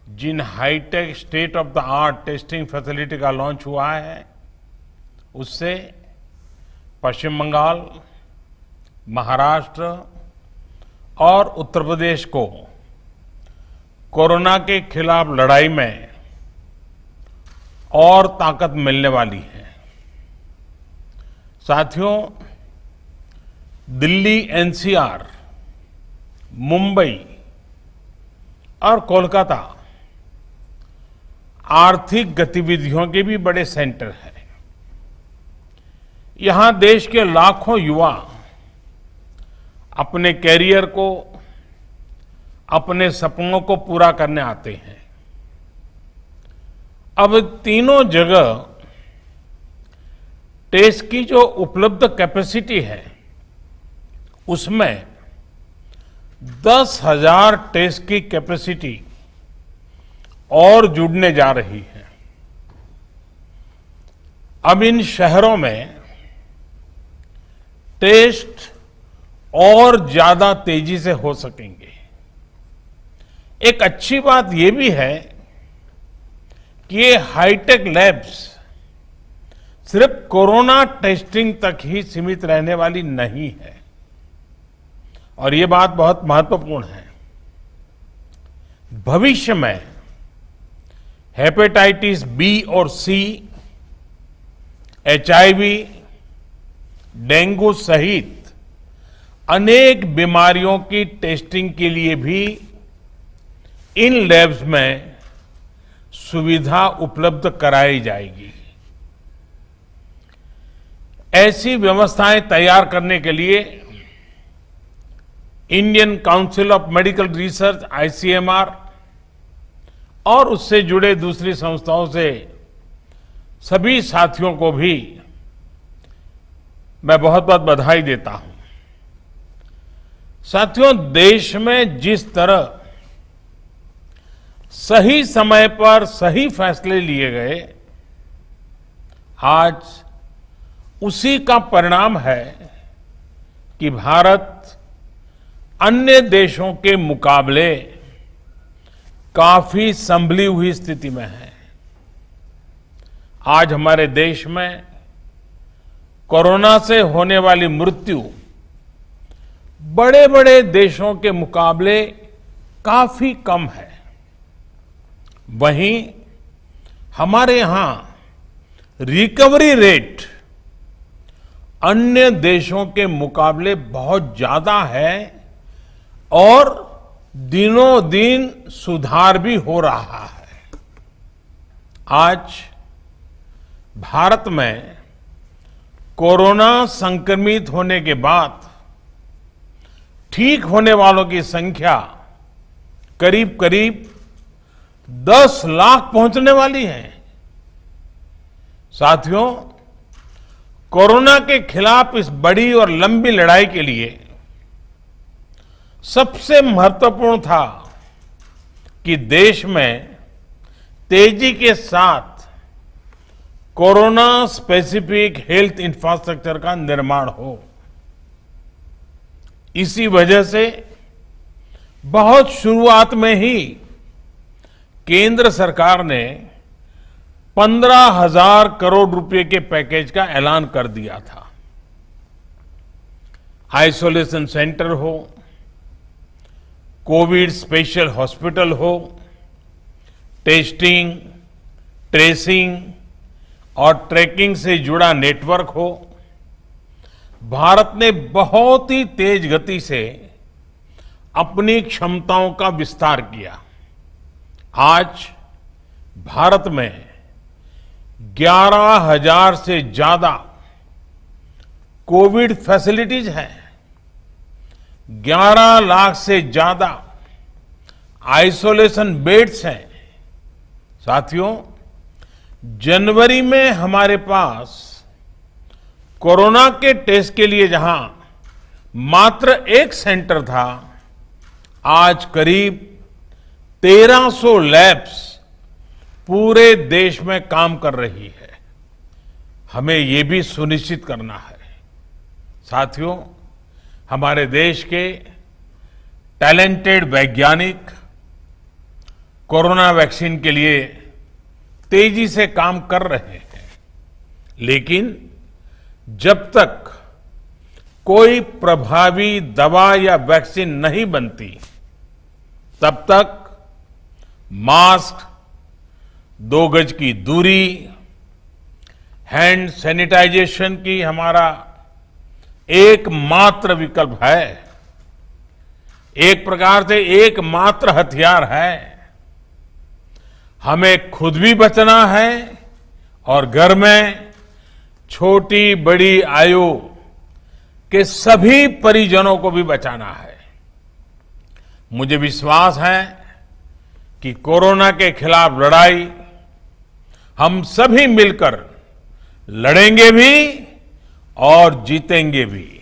Jin high tech state of the art testing facility का launch हुआ है, उससे पश्चिम बंगाल, महाराष्ट्र और उत्तर प्रदेश को कोरोना के खिलाफ लड़ाई में और ताकत मिलने वाली है। साथियों, दिल्ली एनसीआर, मुंबई और कोलकाता आर्थिक गतिविधियों के भी बड़े सेंटर हैं। यहां देश के लाखों युवा अपने कैरियर को, अपने सपनों को पूरा करने आते हैं। अब तीनों जगह टेस्ट की जो उपलब्ध कैपेसिटी है, उसमें 10,000 टेस्ट की कैपेसिटी और जुड़ने जा रही है। अब इन शहरों में टेस्ट और ज्यादा तेजी से हो सकेंगे। एक अच्छी बात यह भी है कि ये हाईटेक लैब्स सिर्फ कोरोना टेस्टिंग तक ही सीमित रहने वाली नहीं है, और ये बात बहुत महत्वपूर्ण है। भविष्य में हेपेटाइटिस बी और सी, एचआईवी, डेंगू सहित अनेक बीमारियों की टेस्टिंग के लिए भी इन लैब्स में सुविधा उपलब्ध कराई जाएगी। ऐसी व्यवस्थाएं तैयार करने के लिए Indian council of medical research ICMR और उससे जुड़े दूसरी संस्थाओं से सभी साथियों को भी मैं बहुत बहुत बधाई देता हूं। साथियों, देश में जिस तरह सही समय पर सही फैसले लिए गए, आज उसी का परिणाम है कि भारत अन्य देशों के मुकाबले काफी संभली हुई स्थिति में है। आज हमारे देश में कोरोना से होने वाली मृत्यु बड़े बड़े देशों के मुकाबले काफी कम है। वहीं हमारे यहां रिकवरी रेट अन्य देशों के मुकाबले बहुत ज्यादा है और दिनों दिन सुधार भी हो रहा है। आज भारत में कोरोना संक्रमित होने के बाद ठीक होने वालों की संख्या करीब करीब 10 लाख पहुंचने वाली है। साथियों, कोरोना के खिलाफ इस बड़ी और लंबी लड़ाई के लिए सबसे महत्वपूर्ण था कि देश में तेजी के साथ कोरोना स्पेसिफिक हेल्थ इंफ्रास्ट्रक्चर का निर्माण हो। इसी वजह से बहुत शुरुआत में ही केंद्र सरकार ने 15,000 करोड़ रुपए के पैकेज का ऐलान कर दिया था। आइसोलेशन सेंटर हो, कोविड स्पेशल हॉस्पिटल हो, टेस्टिंग, ट्रेसिंग और ट्रैकिंग से जुड़ा नेटवर्क हो, भारत ने बहुत ही तेज गति से अपनी क्षमताओं का विस्तार किया। आज भारत में 11,000 से ज्यादा कोविड फैसिलिटीज हैं, 11 लाख से ज्यादा आइसोलेशन बेड्स हैं। साथियों, जनवरी में हमारे पास कोरोना के टेस्ट के लिए जहां मात्र एक सेंटर था, आज करीब 1300 लैब्स पूरे देश में काम कर रही है। हमें ये भी सुनिश्चित करना है। साथियों, हमारे देश के टैलेंटेड वैज्ञानिक कोरोना वैक्सीन के लिए तेजी से काम कर रहे हैं, लेकिन जब तक कोई प्रभावी दवा या वैक्सीन नहीं बनती, तब तक मास्क, 2 गज की दूरी, हैंड सैनिटाइजेशन की हमारा एकमात्र विकल्प है, एक प्रकार से एकमात्र हथियार है। हमें खुद भी बचना है और घर में छोटी बड़ी आयु के सभी परिजनों को भी बचाना है। मुझे विश्वास है कि कोरोना के खिलाफ लड़ाई हम सभी मिलकर लड़ेंगे भी और जीतेंगे भी।